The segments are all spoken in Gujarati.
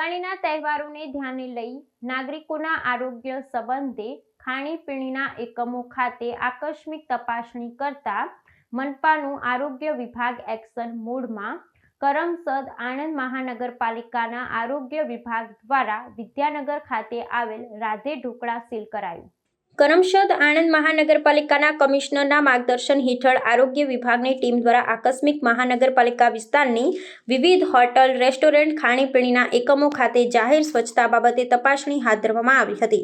દિવાળીના તહેવારોને ધ્યાને લઈ નાગરિકોના આરોગ્ય સંબંધે ખાણીપીણીના એકમો ખાતે આકસ્મિક તપાસણી કરતા મનપાનું આરોગ્ય વિભાગ એક્શન મોડમાં કરમસદ આણંદ મહાનગરપાલિકાના આરોગ્ય વિભાગ દ્વારા વિદ્યાનગર ખાતે આવેલ રાધે ઢોકળા સીલ કરાયું। કરમસદ આણંદ મહાનગરપાલિકાના કમિશનરના માર્ગદર્શન હેઠળ આરોગ્ય વિભાગની ટીમ દ્વારા આકસ્મિક મહાનગરપાલિકા વિસ્તારની વિવિધ હોટલ, રેસ્ટોરન્ટ, ખાણીપીણીના એકમો ખાતે જાહેર સ્વચ્છતા બાબતે તપાસણી હાથ ધરવામાં આવી હતી।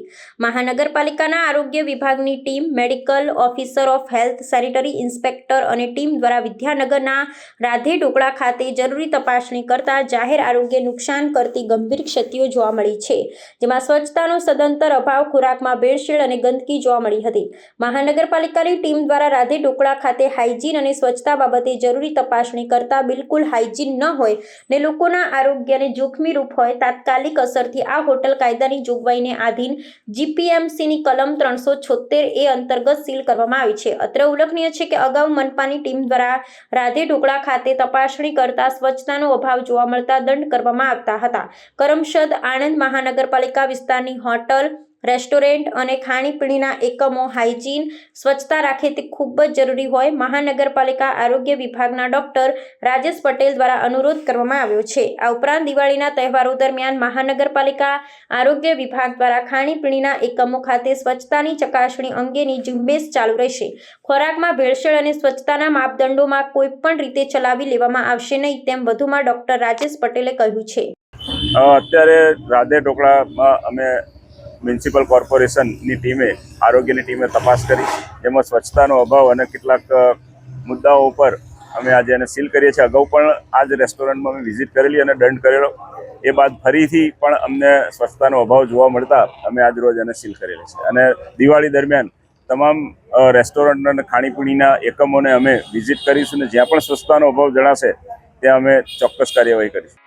મહાનગરપાલિકાના આરોગ્ય વિભાગની team, medical officer of health, sanitary inspector અને ટીમ દ્વારા વિદ્યાનગરના રાધે ઢોકળા ખાતે જરૂરી તપાસણી કરતા જાહેર આરોગ્ય નુકસાન કરતી ગંભીર ક્ષતિઓ જોવા મળી છે, જેમાં સ્વચ્છતાનો સદંતર અભાવ, ખોરાકમાં ભેળસેળ અને ગંદકી જોવા મળી હતી। મહાનગરપાલિકાની ટીમ દ્વારા રાધે ઢોકળા ખાતે હાઇજીન અને સ્વચ્છતા બાબતે જરૂરી તપાસણી કરતા બિલકુલ હાઇજીન ન હોય ને લોકોના આરોગ્યને જોખમી રૂપ હોય તાત્કાલિક અસરથી આ હોટલ કાયદાની જોગવાઈને આધીન જીપીએમસીની કલમ 376A અંતર્ગત સીલ કરવામાં આવી છે। અત્રે ઉલ્લેખનીય છે કે અગાઉ મનપાની ટીમ દ્વારા રાધે ઢોકળા ખાતે તપાસણી કરતા સ્વચ્છતાનો અભાવ જોવા મળતા દંડ કરવામાં આવતા હતા। કરમસદ આણંદ મહાનગરપાલિકા વિસ્તારની હોટલ, રેસ્ટોરન્ટ અને ખાણીપીણીના એકમો હાઇજીન, સ્વચ્છતા રાખે તે ખૂબ જ જરૂરી હોય મહાનગરપાલિકા આરોગ્ય વિભાગના ડોક્ટર રાજેશ પટેલ દ્વારા અનુરોધ કરવામાં આવ્યો છે। આ ઉપરાંત દિવાળીના તહેવારો દરમિયાન મહાનગરપાલિકા આરોગ્ય વિભાગ દ્વારા ખાણીપીણીના એકમો ખાતે સ્વચ્છતાની ચકાસણી અંગેની ઝુંબેશ ચાલુ રહેશે। ખોરાકમાં ભેળસેળ અને સ્વચ્છતાના માપદંડોમાં કોઈ પણ રીતે ચલાવી લેવામાં આવશે નહીં, તેમ વધુમાં ડોક્ટર રાજેશ પટેલે કહ્યું છે। અત્યારે રાધે ઢોકળામાં અમે મ્યુનિસિપલ કોર્પોરેશનની ટીમે, આરોગ્યની ટીમે તપાસ કરી, જેમાં સ્વચ્છતાનો અભાવ અને કેટલાક મુદ્દાઓ ઉપર અમે આજે એને સીલ કરીએ છીએ। અગાઉ પણ આ જ રેસ્ટોરન્ટમાં અમે વિઝિટ કરેલી અને દંડ કરેલો, એ બાદ ફરીથી પણ અમને સ્વચ્છતાનો અભાવ જોવા મળતા અમે આજ રોજ એને સીલ કરેલી છે અને દિવાળી દરમિયાન તમામ રેસ્ટોરન્ટ અને ખાણીપીણીના એકમોને અમે વિઝિટ કરીશું અને જ્યાં પણ સ્વચ્છતાનો અભાવ જણાશે ત્યાં અમે ચોક્કસ કાર્યવાહી કરીશું।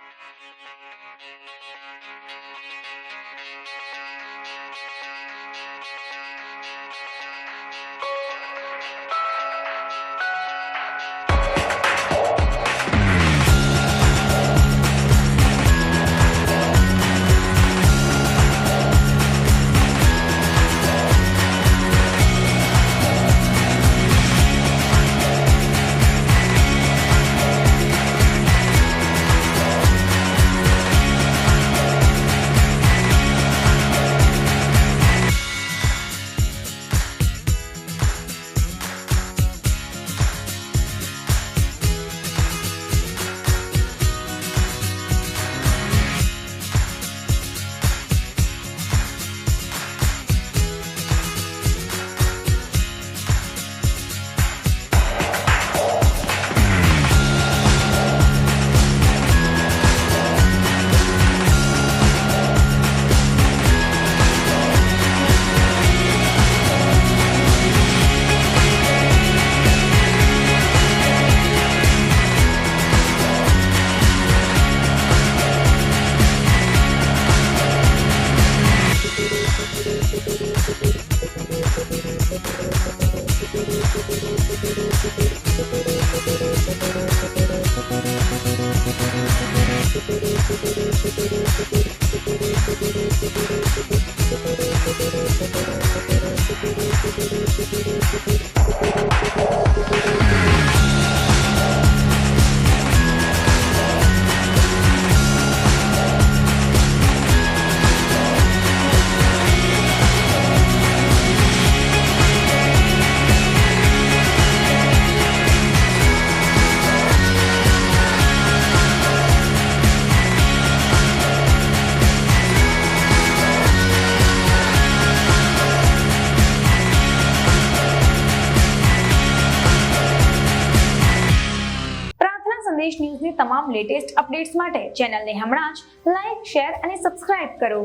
સંદેશ ન્યૂઝની તમામ લેટેસ્ટ અપડેટ્સ માટે ચેનલને હમણાં જ લાઇક, શેર અને સબસ્ક્રાઇબ કરો।